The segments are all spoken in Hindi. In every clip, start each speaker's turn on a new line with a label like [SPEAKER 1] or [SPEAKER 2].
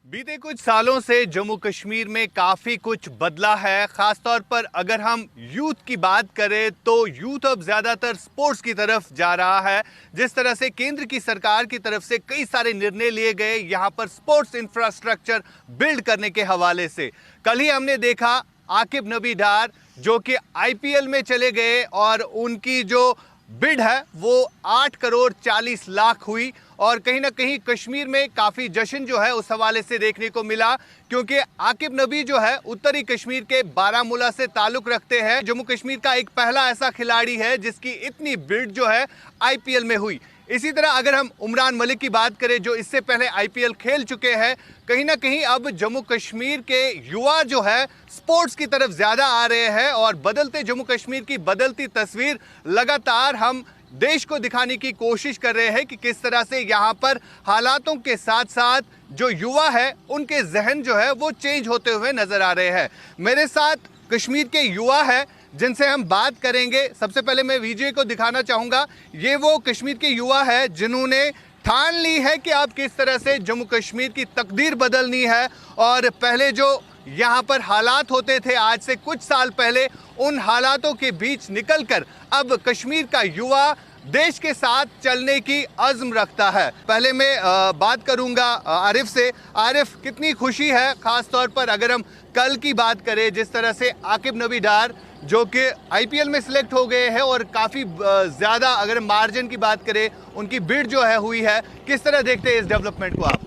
[SPEAKER 1] बीते कुछ सालों से जम्मू कश्मीर में काफ़ी कुछ बदला है। ख़ासतौर पर अगर हम यूथ की बात करें तो यूथ अब ज़्यादातर स्पोर्ट्स की तरफ जा रहा है। जिस तरह से केंद्र की सरकार की तरफ से कई सारे निर्णय लिए गए यहाँ पर स्पोर्ट्स इंफ्रास्ट्रक्चर बिल्ड करने के हवाले से, कल ही हमने देखा आकिब नबी डार जो कि आईपीएल में चले गए और उनकी जो बिड है वो 8 करोड़ 40 लाख हुई और कहीं ना कहीं कश्मीर में काफ़ी जश्न जो है उस हवाले से देखने को मिला, क्योंकि आकिब नबी जो है उत्तरी कश्मीर के बारामूला से ताल्लुक रखते हैं। जम्मू कश्मीर का एक पहला ऐसा खिलाड़ी है जिसकी इतनी बिड जो है आईपीएल में हुई। इसी तरह अगर हम उमरान मलिक की बात करें जो इससे पहले आईपीएल खेल चुके हैं, कहीं ना कहीं अब जम्मू कश्मीर के युवा जो है स्पोर्ट्स की तरफ ज़्यादा आ रहे हैं और बदलते जम्मू कश्मीर की बदलती तस्वीर लगातार हम देश को दिखाने की कोशिश कर रहे हैं कि किस तरह से यहाँ पर हालातों के साथ साथ जो युवा है उनके जहन जो है वो चेंज होते हुए नजर आ रहे हैं। मेरे साथ कश्मीर के युवा है जिनसे हम बात करेंगे। सबसे पहले मैं विजय को दिखाना चाहूँगा, ये वो कश्मीर के युवा है जिन्होंने ठान ली है कि अब किस तरह से जम्मू कश्मीर की तकदीर बदलनी है और पहले जो यहाँ पर हालात होते थे आज से कुछ साल पहले, उन हालातों के बीच निकलकर अब कश्मीर का युवा देश के साथ चलने की अज़्म रखता है। पहले मैं बात करूंगा आरिफ से। आरिफ, कितनी खुशी है खास तौर पर अगर हम कल की बात करें, जिस तरह से आकिब नबी डार जो कि आईपीएल में सिलेक्ट हो गए हैं और काफ़ी ज़्यादा अगर मार्जिन की बात करें उनकी बिड जो है हुई है, किस तरह देखते हैं इस डेवलपमेंट को आप?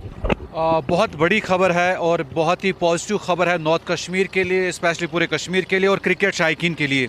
[SPEAKER 2] बहुत बड़ी खबर है और बहुत ही पॉजिटिव खबर है नॉर्थ कश्मीर के लिए, स्पेशली पूरे कश्मीर के लिए और क्रिकेट शायकीन के लिए।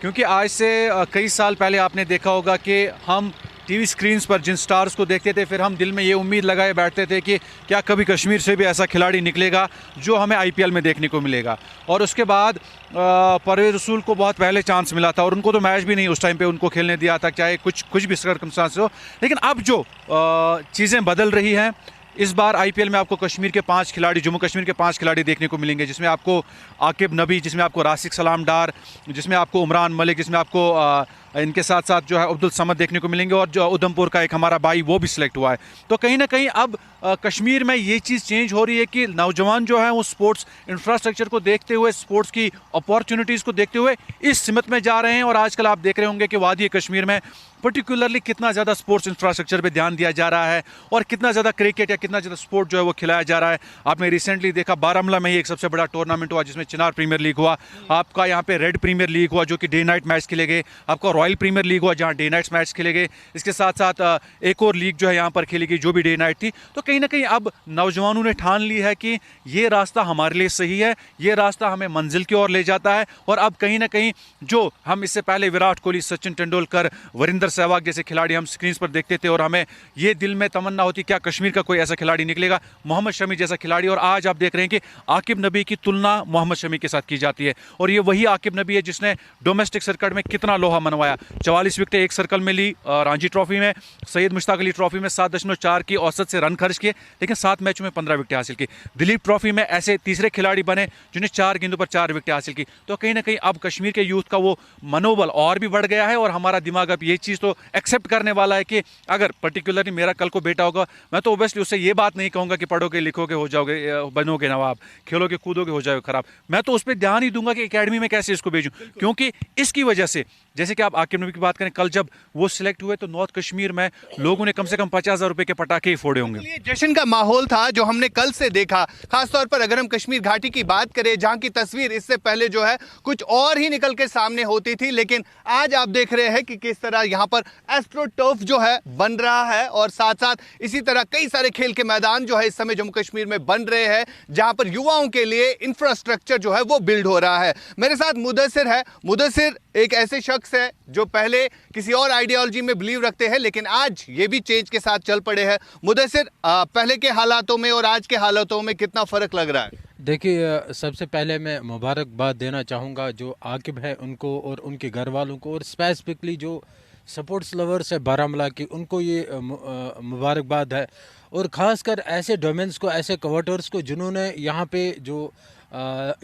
[SPEAKER 2] क्योंकि आज से कई साल पहले आपने देखा होगा कि हम टीवी स्क्रीन्स पर जिन स्टार्स को देखते थे, फिर हम दिल में ये उम्मीद लगाए बैठते थे कि क्या कभी कश्मीर से भी ऐसा खिलाड़ी निकलेगा जो हमें आईपीएल में देखने को मिलेगा। और उसके बाद परवेज़ रसूल को बहुत पहले चांस मिला था और उनको तो मैच भी नहीं उस टाइम पे उनको खेलने दिया था, चाहे कुछ भी सर्कमस्टांस हो। लेकिन अब जो चीज़ें बदल रही हैं, इस बार आईपीएल में आपको कश्मीर के 5 खिलाड़ी, जम्मू कश्मीर के 5 खिलाड़ी देखने को मिलेंगे, जिसमें आपको आकिब नबी, जिसमें आपको राशिक सलाम डार, जिसमें आपको उमरान मलिक, जिसमें आपको इनके साथ साथ जो है अब्दुल समद देखने को मिलेंगे और जो उधमपुर का एक हमारा भाई वो भी सिलेक्ट हुआ है। तो कहीं ना कहीं अब कश्मीर में ये चीज़ चेंज हो रही है कि नौजवान जो है वो स्पोर्ट्स इंफ्रास्ट्रक्चर को देखते हुए, स्पोर्ट्स की अपॉर्चुनिटीज़ को देखते हुए इस सिमत में जा रहे हैं। और आजकल आप देख रहे होंगे कि वादी कश्मीर में पर्टिकुलरली कितना ज़्यादा स्पोर्ट्स इंफ्रास्ट्रक्चर पे ध्यान दिया जा रहा है और कितना ज़्यादा क्रिकेट या कितना ज़्यादा स्पोर्ट जो है वो खिलाया जा रहा है। आपने रिसेंटली देखा बारामूला में ही एक सबसे बड़ा टूर्नामेंट हुआ जिसमें चिनार प्रीमियर लीग हुआ, आपका यहाँ पे रेड प्रीमियर लीग हुआ जो कि डे नाइट मैच खेले गए, आपका रॉयल प्रीमियर लीग हुआ जहाँ डे नाइट्स मैच खेले गए, इसके साथ साथ एक और लीग जो है यहाँ पर खेली गई जो भी डे नाइट थी। तो कहीं ना कहीं अब नौजवानों ने ठान ली है कि ये रास्ता हमारे लिए सही है, ये रास्ता हमें मंजिल की ओर ले जाता है। और अब कहीं ना कहीं जो हम इससे पहले विराट कोहली, सचिन तेंदुलकर, वीरेंद्र सहवाग जैसे खिलाड़ी हम स्क्रीन पर देखते थे और हमें ये दिल में तमन्ना होती क्या कश्मीर का कोई ऐसा खिलाड़ी निकलेगा, मोहम्मद शमी जैसा खिलाड़ी। और आज आप देख रहे हैं कि आकिब नबी की तुलना मोहम्मद शमी के साथ की जाती है और ये वही आकिब नबी है जिसने डोमेस्टिक सर्किट में कितना लोहा मनवाया। 44 विकेटें एक सर्कल में ली, रणजी ट्रॉफी में, सैयद मुश्ताक अली ट्रॉफी में 7.4 की औसत से रन खर्च किए लेकिन 7 मैचों में 15 विकेटें हासिल की। दिलीप ट्रॉफी में ऐसे तीसरे खिलाड़ी बने जिन्हें 4 गेंदों पर 4 विकेटें हासिल की। तो कहीं ना कहीं अब कश्मीर के यूथ का वो मनोबल और भी बढ़ गया है और हमारा दिमाग अब ये चीज़ तो एक्सेप्ट करने वाला है कि अगर पर्टिकुलरली मेरा कल को बेटा होगा, मैं तो ओबियसली उससे ये बात नहीं कहूँगा कि पढ़ोगे लिखोगे हो जाओगे, बनोगे नवाब, खेलोगे कूदोगे हो जाओगे खराब। मैं तो उस पर ध्यान ही दूंगा कि एकेडमी में कैसे इसको भेजूं, क्योंकि इसकी वजह से जैसे कि आप आकिब नबी की बात करें, कल जब वो सिलेक्ट हुए तो नॉर्थ कश्मीर में लोगों ने कम से कम 50,000 रुपए के पटाखे ही फोड़े होंगे।
[SPEAKER 1] ये जश्न का माहौल था जो हमने कल से देखा। खासतौर पर अगर हम कश्मीर घाटी की बात करें जहां की तस्वीर इससे पहले जो है कुछ और ही निकल के सामने होती थी, लेकिन आज आप देख रहे हैं कि किस तरह यहां पर एस्ट्रो टर्फ जो है बन रहा है और साथ साथ इसी तरह कई सारे खेल के मैदान जो है इस समय जम्मू कश्मीर में बन रहे हैं जहां पर युवाओं के लिए इंफ्रास्ट्रक्चर जो है वो बिल्ड हो रहा है। मेरे साथ मुदस्सिर है। मुदस्सिर एक ऐसे शख्स है जो पहले किसी और आइडियोलॉजी में बिलीव रखते हैं लेकिन आज ये भी चेंज के साथ चल पड़े हैं। मुदस्सिर, पहले के हालातों में और आज के हालातों में कितना फर्क लग रहा है?
[SPEAKER 3] देखिए, सबसे पहले मैं मुबारकबाद देना चाहूँगा जो आकिब है उनको और उनके घर वालों को, और स्पेसिफिकली जो स्पोर्ट्स लवर्स है बारामूला की, उनको ये मुबारकबाद है। और ख़ासकर ऐसे डोमेन्स को, ऐसे कवर्टर्स को जिन्होंने यहाँ पे जो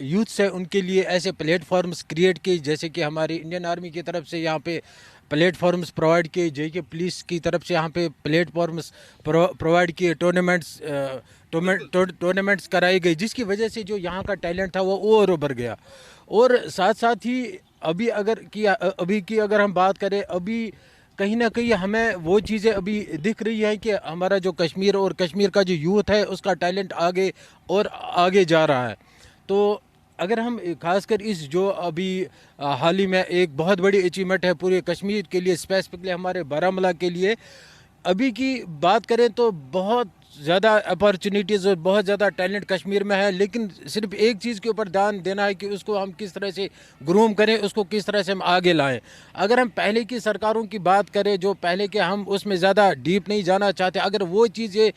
[SPEAKER 3] यूथ्स है उनके लिए ऐसे प्लेटफॉर्म्स क्रिएट किए, जैसे कि हमारी इंडियन आर्मी की तरफ से यहाँ पे प्लेटफॉर्म्स प्रोवाइड किए, जेके पुलिस की तरफ से यहाँ पे प्लेटफॉर्म्स प्रोवाइड किए, टूर्नामेंट्स कराई गई, जिसकी वजह से जो यहाँ का टैलेंट था वो और उभर गया। और साथ साथ ही अभी की अगर हम बात करें, अभी कहीं ना कहीं हमें वो चीज़ें अभी दिख रही हैं कि हमारा जो कश्मीर और कश्मीर का जो यूथ है उसका टैलेंट आगे और आगे जा रहा है। तो अगर हम खासकर इस जो अभी हाल ही में एक बहुत बड़ी अचीवमेंट है पूरे कश्मीर के लिए, स्पेसिफिकली हमारे बारामूला के लिए अभी की बात करें तो बहुत ज़्यादा अपॉर्चुनिटीज़ और बहुत ज़्यादा टैलेंट कश्मीर में है, लेकिन सिर्फ एक चीज़ के ऊपर ध्यान देना है कि उसको हम किस तरह से ग्रूम करें, उसको किस तरह से हम आगे लाएं। अगर हम पहले की सरकारों की बात करें, जो पहले के, हम उसमें ज़्यादा डीप नहीं जाना चाहते, अगर वो चीज़ें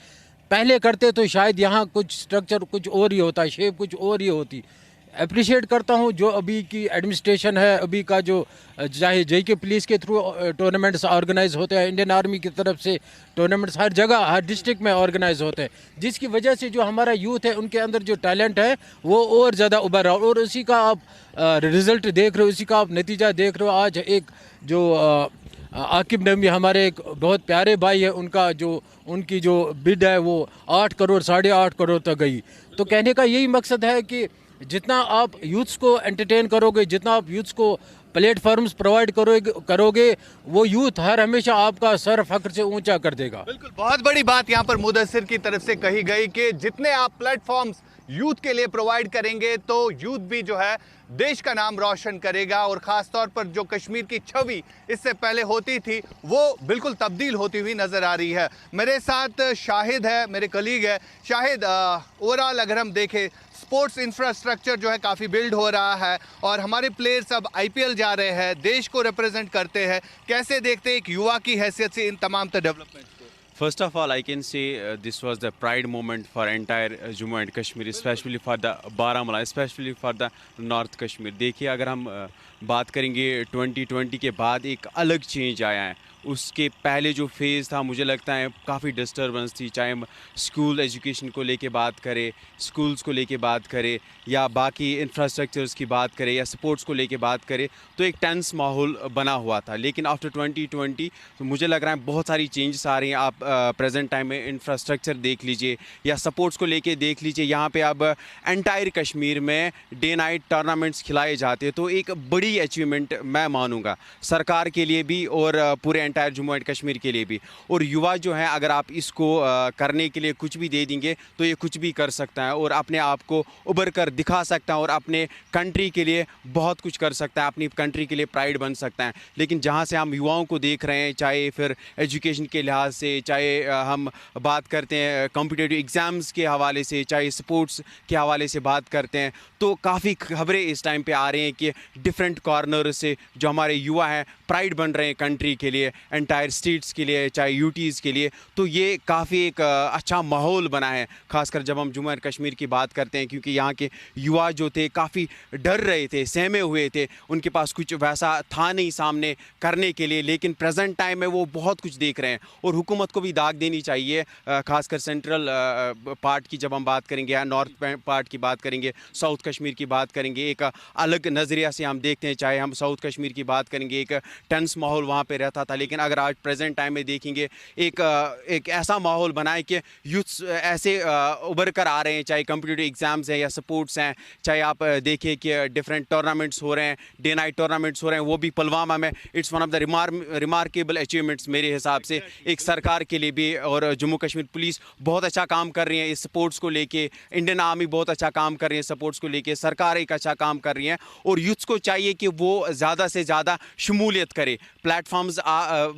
[SPEAKER 3] पहले करते तो शायद यहाँ कुछ स्ट्रक्चर कुछ और ही होता, शेप कुछ और ही होती। अप्रिशिएट करता हूँ जो अभी की एडमिनिस्ट्रेशन है, अभी का जो चाहे JK पुलिस के थ्रू टूर्नामेंट्स ऑर्गेनाइज होते हैं, इंडियन आर्मी की तरफ से टूर्नामेंट्स हर जगह हर डिस्ट्रिक्ट में ऑर्गेनाइज होते हैं, जिसकी वजह से जो हमारा यूथ है उनके अंदर जो टैलेंट है वो और ज़्यादा उभर रहा है। और उसी का आप रिज़ल्ट देख रहे हो, उसी का आप नतीजा देख रहे हो। आज एक जो आकिब नबी हमारे एक बहुत प्यारे भाई है, उनकी जो बिड है वो 8 करोड़ 8.5 करोड़ तक गई। तो कहने का यही मकसद है कि जितना आप यूथ्स को एंटरटेन करोगे, जितना आप यूथ्स को प्लेटफॉर्म्स प्रोवाइड करोगे, वो यूथ हर हमेशा आपका सर फख्र से ऊंचा कर देगा।
[SPEAKER 1] बिल्कुल, बहुत बड़ी बात यहाँ पर मुदस्सिर की तरफ से कही गई कि जितने आप प्लेटफॉर्म्स यूथ के लिए प्रोवाइड करेंगे तो यूथ भी जो है देश का नाम रोशन करेगा। और ख़ास तौर पर जो कश्मीर की छवि इससे पहले होती थी वो बिल्कुल तब्दील होती हुई नज़र आ रही है। मेरे साथ शाहिद है, मेरे कलीग है। शाहिद, ओवरऑल अगर हम देखें, स्पोर्ट्स इंफ्रास्ट्रक्चर जो है काफ़ी बिल्ड हो रहा है और हमारे प्लेयर्स अब IPL जा रहे हैं, देश को रिप्रेजेंट करते हैं। कैसे देखते हैं एक युवा की हैसियत से इन तमाम डेवलपमेंट्स को?
[SPEAKER 4] First of all, I can say this was the pride moment for entire Jammu and Kashmir, especially for the Baramulla, especially for the North Kashmir. देखिए, अगर हम बात करेंगे 2020 के बाद एक अलग चेंज आया है। उसके पहले जो फेज़ था, मुझे लगता है काफ़ी डिस्टर्बेंस थी, चाहे हम स्कूल एजुकेशन को लेके बात करें, स्कूल्स को लेके बात करें, या बाकी इंफ्रास्ट्रक्चर्स की बात करें, या स्पोर्ट्स को लेके बात करें, तो एक टेंस माहौल बना हुआ था। लेकिन आफ्टर 2020 तो मुझे लग रहा है बहुत सारी चेंजेस आ रही हैं। आप प्रेजेंट टाइम में इंफ्रास्ट्रक्चर देख लीजिए या सपोर्ट्स को लेके देख लीजिए, यहाँ पे अब एंटायर कश्मीर में डे नाइट टूर्नामेंट्स खिलाए जाते हैं। तो एक बड़ी अचीवमेंट मैं मानूंगा सरकार के लिए भी और पूरे एंटायर जम्मू एंड कश्मीर के लिए भी। और युवा जो है, अगर आप इसको करने के लिए कुछ भी दे देंगे तो ये कुछ भी कर सकता है और अपने आप को उभर कर दिखा सकता है और अपने कंट्री के लिए बहुत कुछ कर सकता है, अपनी कंट्री के लिए प्राइड बन सकता है। लेकिन जहाँ से हम युवाओं को देख रहे हैं, चाहे फिर एजुकेशन के लिहाज से, चाहे हम बात करते हैं कॉम्पिटिटिव एग्ज़ाम्स के हवाले से, चाहे स्पोर्ट्स के हवाले से बात करते हैं, तो काफ़ी खबरें इस टाइम पे आ रही हैं कि डिफरेंट कॉर्नर से जो हमारे युवा हैं प्राइड बन रहे हैं कंट्री के लिए, एंटायर स्टेट्स के लिए, चाहे यूटीज़ के लिए। तो ये काफ़ी एक अच्छा माहौल बना है, खासकर जब हम जम्मू एंड कश्मीर की बात करते हैं, क्योंकि यहाँ के युवा जो थे काफ़ी डर रहे थे, सहमे हुए थे, उनके पास कुछ वैसा था नहीं सामने करने के लिए। लेकिन प्रेजेंट टाइम में वो बहुत कुछ देख रहे हैं और हुकूमत को भी दाग देनी चाहिए, खासकर सेंट्रल पार्ट की जब हम बात करेंगे या नॉर्थ पार्ट की बात करेंगे, साउथ कश्मीर की बात करेंगे, एक अलग नज़रिया से हम देखते हैं। चाहे हम साउथ कश्मीर की बात करेंगे, एक टेंस माहौल वहाँ पे रहता था, लेकिन अगर आज प्रेजेंट टाइम में देखेंगे एक ऐसा माहौल बना है कि यूथ ऐसे उभर कर आ रहे हैं, चाहे कॉम्पिटिटिव एग्ज़ाम्स हैं या स्पोर्ट्स हैं, चाहे आप देखिए कि डिफरेंट टूर्नामेंट्स हो रहे हैं, डे नाइट टूर्नामेंट्स हो रहे हैं, वो भी पुलवामा में। It's one of the remarkable achievements मेरे हिसाब से एक सरकार के लिए भी। और जम्मू कश्मीर पुलिस बहुत अच्छा काम कर रही है इस स्पोर्ट्स को लेके, इंडियन आर्मी बहुत अच्छा काम कर रही है स्पोर्ट्स को लेके, सरकार एक अच्छा काम कर रही है। और यूथ्स को चाहिए कि वो ज़्यादा से ज़्यादा शमूलियत करे, प्लेटफॉर्म्स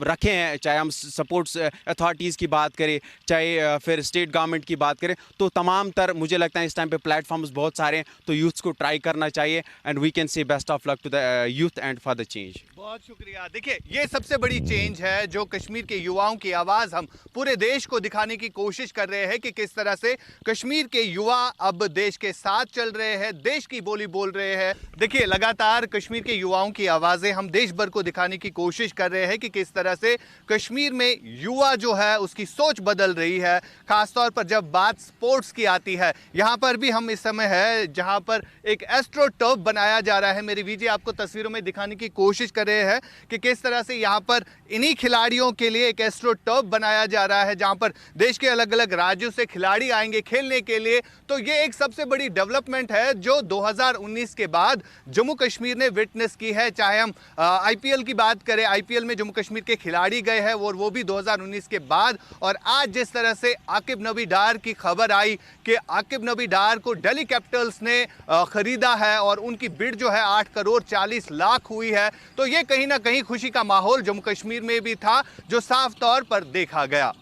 [SPEAKER 4] रखे हैं, चाहे हम सपोर्ट्स अथॉरिटीज़ की बात करें, चाहे फिर स्टेट गवर्नमेंट की बात करें, तो तमाम तर मुझे लगता है इस टाइम पे प्लेटफॉर्म्स बहुत सारे हैं, तो यूथ्स को ट्राई करना चाहिए। And we can say best of luck to the youth and for the change.
[SPEAKER 1] बहुत शुक्रिया। देखिए, ये सबसे बड़ी चेंज है जो कश्मीर के युवाओं की आवाज़ हम पूरे देश को दिखाने की कोशिश कर रहे हैं कि किस तरह से कश्मीर के युवा अब देश के साथ चल रहे हैं, देश की बोली बोल रहे हैं। देखिए, लगातार कश्मीर के युवाओं की आवाज़ें हम देश भर को दिखाने की कोशिश कर रहे हैं कि किस किस तरह से कश्मीर में युवा जो है उसकी सोच बदल रही है, खासतौर पर जब बात स्पोर्ट्स की आती है। यहाँ पर भी हम इस समय है जहाँ पर एक एस्ट्रो टर्फ बनाया जा रहा है। मेरी वीजे आपको तस्वीरों में दिखाने की कोशिश कर रहे हैं कि किस तरह से यहाँ पर इन्हीं खिलाड़ियों के लिए एक एस्ट्रो टर्फ बनाया जा रहा है, जहाँ पर देश के अलग अलग राज्यों से खिलाड़ी आएंगे खेलने के लिए। तो ये एक सबसे बड़ी डेवलपमेंट है जो 2019 के बाद जम्मू कश्मीर ने विटनेस की है। चाहे हम आईपीएल की बात करें, आईपीएल में जम्मू कश्मीर के खिलाड़ी गए हैं और वो भी 2019 के बाद। और आज जिस तरह से आकिब नबी डार की खबर आई कि आकिब नबी डार को दिल्ली कैपिटल्स ने खरीदा है और उनकी बिड जो है 8 करोड़ 40 लाख हुई है, तो ये कहीं ना कहीं खुशी का माहौल जम्मू कश्मीर में भी था जो साफ तौर पर देखा गया।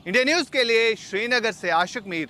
[SPEAKER 1] इंडिया न्यूज के लिए श्रीनगर से आशिक मीर,